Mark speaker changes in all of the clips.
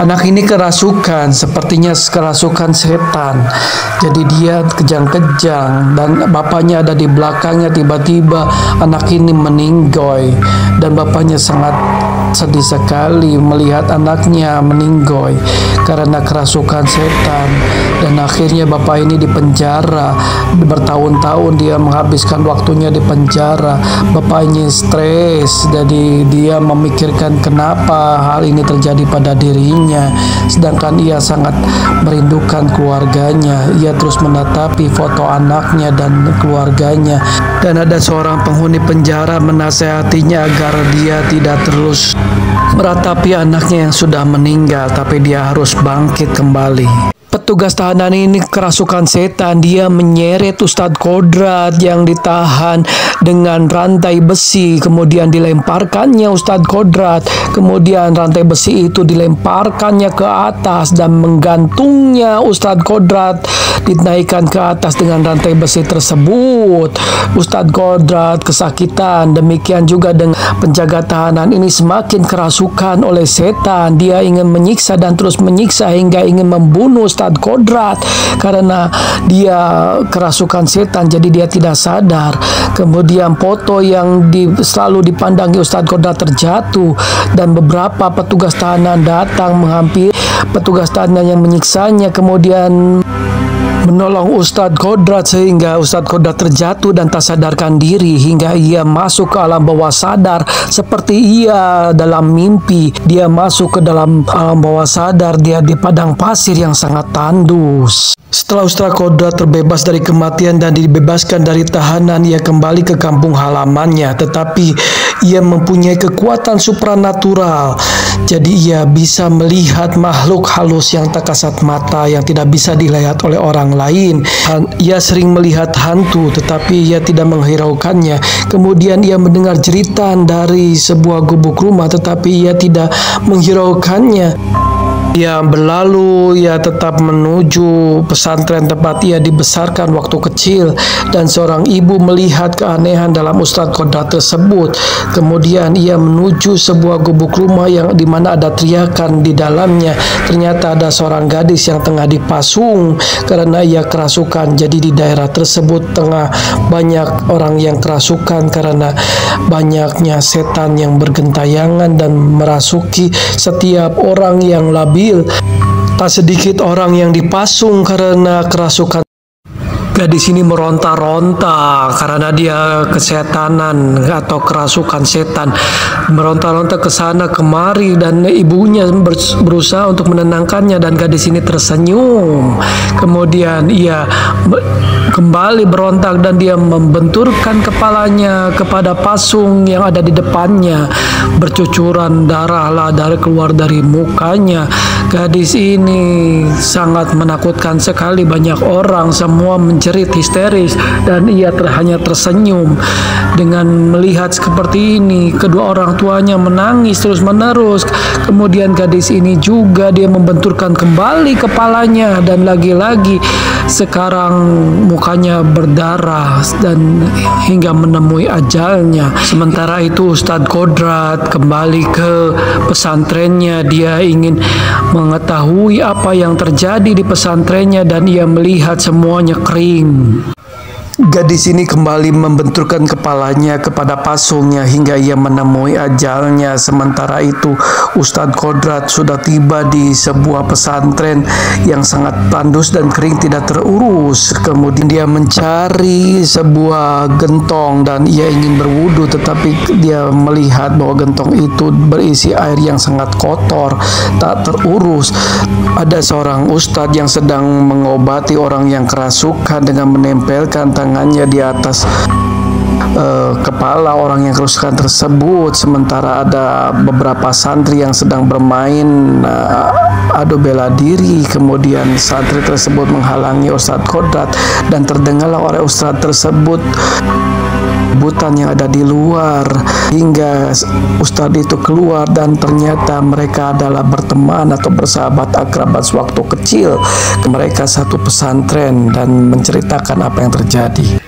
Speaker 1: Anak ini kerasukan, sepertinya kerasukan setan. Jadi dia kejang-kejang dan bapaknya ada di belakangnya. Tiba-tiba anak ini meninggoy dan bapaknya sangat sedih sekali melihat anaknya meninggoy karena kerasukan setan. Dan akhirnya bapak ini dipenjara bertahun-tahun, dia menghabiskan waktunya di penjara. Bapaknya stres, jadi dia memikirkan kenapa hal ini terjadi pada dirinya, sedangkan ia sangat merindukan keluarganya. Ia terus menatapi foto anaknya dan keluarganya, dan ada seorang penghuni penjara menasehatinya agar dia tidak terus meratapi anaknya yang sudah meninggal, tapi dia harus bangkit kembali. Petugas tahanan ini kerasukan setan. Dia menyeret Ustadz Kodrat yang ditahan dengan rantai besi, kemudian dilemparkannya Ustadz Kodrat, kemudian rantai besi itu dilemparkannya ke atas dan menggantungnya Ustadz Kodrat, dinaikkan ke atas dengan rantai besi tersebut. Ustadz Kodrat kesakitan, demikian juga dengan penjaga tahanan ini semakin kerasukan oleh setan. Dia ingin menyiksa dan terus menyiksa hingga ingin membunuh Ustadz Kodrat karena dia kerasukan setan, jadi dia tidak sadar. Kemudian foto yang selalu dipandangi Ustadz Kodrat terjatuh dan beberapa petugas tahanan datang menghampiri petugas tahanan yang menyiksanya, kemudian menolong Ustadz Kodrat sehingga Ustadz Kodrat terjatuh dan tak sadarkan diri hingga ia masuk ke alam bawah sadar seperti ia dalam mimpi. Dia masuk ke dalam alam bawah sadar, dia di padang pasir yang sangat tandus. Setelah Ustadz Kodrat terbebas dari kematian dan dibebaskan dari tahanan, ia kembali ke kampung halamannya, tetapi ia mempunyai kekuatan supranatural. Jadi ia bisa melihat makhluk halus yang tak kasat mata, yang tidak bisa dilihat oleh orang lain. Ia sering melihat hantu, tetapi ia tidak menghiraukannya. Kemudian ia mendengar jeritan dari sebuah gubuk rumah, tetapi ia tidak menghiraukannya. Ia berlalu, ia tetap menuju pesantren tempat ia dibesarkan waktu kecil, dan seorang ibu melihat keanehan dalam Ustadz Kodrat tersebut. Kemudian ia menuju sebuah gubuk rumah yang dimana ada teriakan di dalamnya. Ternyata ada seorang gadis yang tengah dipasung karena ia kerasukan. Jadi di daerah tersebut tengah banyak orang yang kerasukan karena banyaknya setan yang bergentayangan dan merasuki setiap orang yang labil. Tak sedikit orang yang dipasung karena kerasukan. Gadis ini meronta-ronta karena dia kesetanan atau kerasukan setan, meronta-ronta ke sana kemari, dan ibunya berusaha untuk menenangkannya, dan gadis ini tersenyum. Kemudian ia kembali berontak dan dia membenturkan kepalanya kepada pasung yang ada di depannya. Bercucuran darah keluar dari mukanya. Gadis ini sangat menakutkan sekali. Banyak orang semua menjerit histeris dan ia hanya tersenyum dengan melihat seperti ini. Kedua orang tuanya menangis terus-menerus. Kemudian gadis ini juga dia membenturkan kembali kepalanya, dan lagi-lagi sekarang mukanya berdarah dan hingga menemui ajalnya. Sementara itu Ustadz Kodrat kembali ke pesantrennya. Dia ingin mengetahui apa yang terjadi di pesantrennya dan ia melihat semuanya kering. Gadis ini kembali membenturkan kepalanya kepada pasungnya hingga ia menemui ajalnya. Sementara itu Ustadz Kodrat sudah tiba di sebuah pesantren yang sangat tandus dan kering, tidak terurus. Kemudian dia mencari sebuah gentong dan ia ingin berwudu, tetapi dia melihat bahwa gentong itu berisi air yang sangat kotor, tak terurus. Ada seorang ustadz yang sedang mengobati orang yang kerasukan dengan menempelkan tangannya di atas kepala orang yang kerasukan tersebut. Sementara ada beberapa santri yang sedang bermain adu bela diri. Kemudian santri tersebut menghalangi Ustadz Kodrat dan terdengarlah oleh ustadz tersebut butan yang ada di luar, hingga ustadz itu keluar dan ternyata mereka adalah berteman atau bersahabat akrabat sewaktu kecil. Mereka satu pesantren dan menceritakan apa yang terjadi.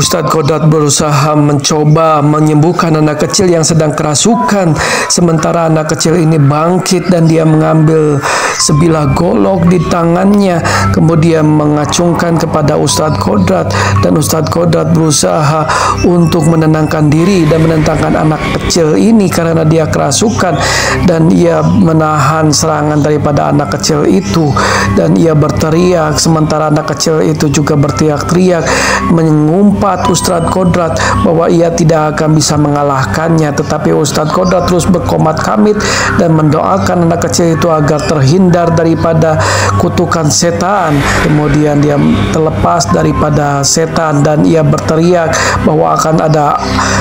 Speaker 1: Ustadz Kodrat berusaha mencoba menyembuhkan anak kecil yang sedang kerasukan. Sementara anak kecil ini bangkit dan dia mengambil sebilah golok di tangannya, kemudian mengacungkan kepada Ustadz Kodrat, dan Ustadz Kodrat berusaha untuk menenangkan diri dan menenangkan anak kecil ini karena dia kerasukan, dan ia menahan serangan daripada anak kecil itu, dan ia berteriak sementara anak kecil itu juga berteriak-teriak mengumpat Ustadz Kodrat bahwa ia tidak akan bisa mengalahkannya. Tetapi Ustadz Kodrat terus berkomat kamit dan mendoakan anak kecil itu agar terhindar daripada kutukan setan. Kemudian dia terlepas daripada setan dan ia berteriak bahwa akan ada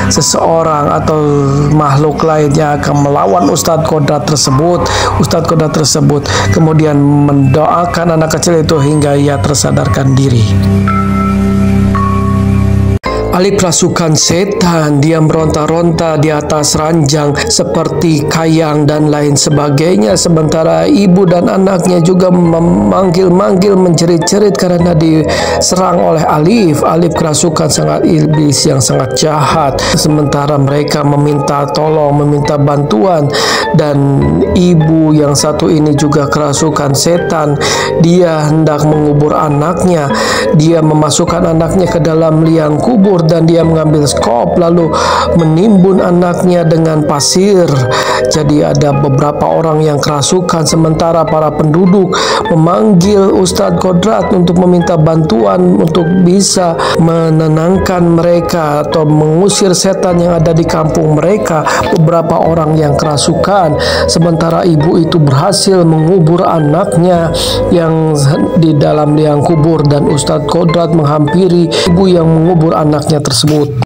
Speaker 1: seseorang atau makhluk lain yang akan melawan Ustadz Kodrat tersebut. Ustadz Kodrat tersebut kemudian mendoakan anak kecil itu hingga ia tersadarkan diri. Alif kerasukan setan, dia meronta-ronta di atas ranjang seperti kayang dan lain sebagainya. Sementara ibu dan anaknya juga memanggil-manggil, menjerit-jerit karena diserang oleh Alif. Alif kerasukan sangat iblis yang sangat jahat. Sementara mereka meminta tolong, meminta bantuan, dan ibu yang satu ini juga kerasukan setan. Dia hendak mengubur anaknya. Dia memasukkan anaknya ke dalam liang kubur dan dia mengambil skop lalu menimbun anaknya dengan pasir. Jadi ada beberapa orang yang kerasukan, sementara para penduduk memanggil Ustadz Kodrat untuk meminta bantuan untuk bisa menenangkan mereka atau mengusir setan yang ada di kampung mereka. Beberapa orang yang kerasukan, sementara ibu itu berhasil mengubur anaknya yang di dalam liang kubur, dan Ustadz Kodrat menghampiri ibu yang mengubur anaknya tersebut.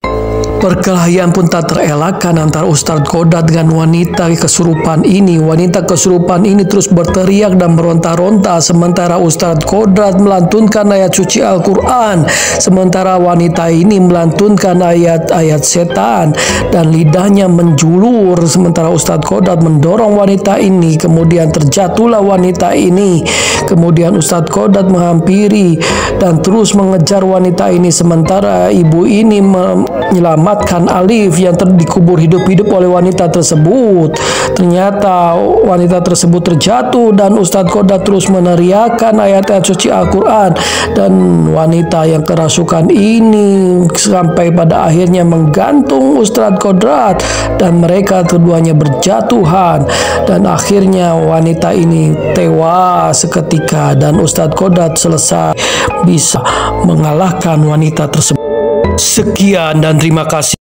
Speaker 1: Perkelahian pun tak terelakkan antara Ustadz Kodrat dengan wanita kesurupan ini. Wanita kesurupan ini terus berteriak dan meronta-ronta, sementara Ustadz Kodrat melantunkan ayat suci Al-Quran, sementara wanita ini melantunkan ayat-ayat setan dan lidahnya menjulur. Sementara Ustadz Kodrat mendorong wanita ini, kemudian terjatuhlah wanita ini. Kemudian Ustadz Kodrat menghampiri dan terus mengejar wanita ini, sementara ibu ini menyelamatkan Alif yang dikubur hidup-hidup oleh wanita tersebut. Ternyata wanita tersebut terjatuh dan Ustadz Kodrat terus meneriakkan ayat-ayat suci Al-Quran, dan wanita yang kerasukan ini sampai pada akhirnya menggantung Ustadz Kodrat dan mereka keduanya berjatuhan, dan akhirnya wanita ini tewas seketika dan Ustadz Kodrat selesai bisa mengalahkan wanita tersebut. Sekian dan terima kasih.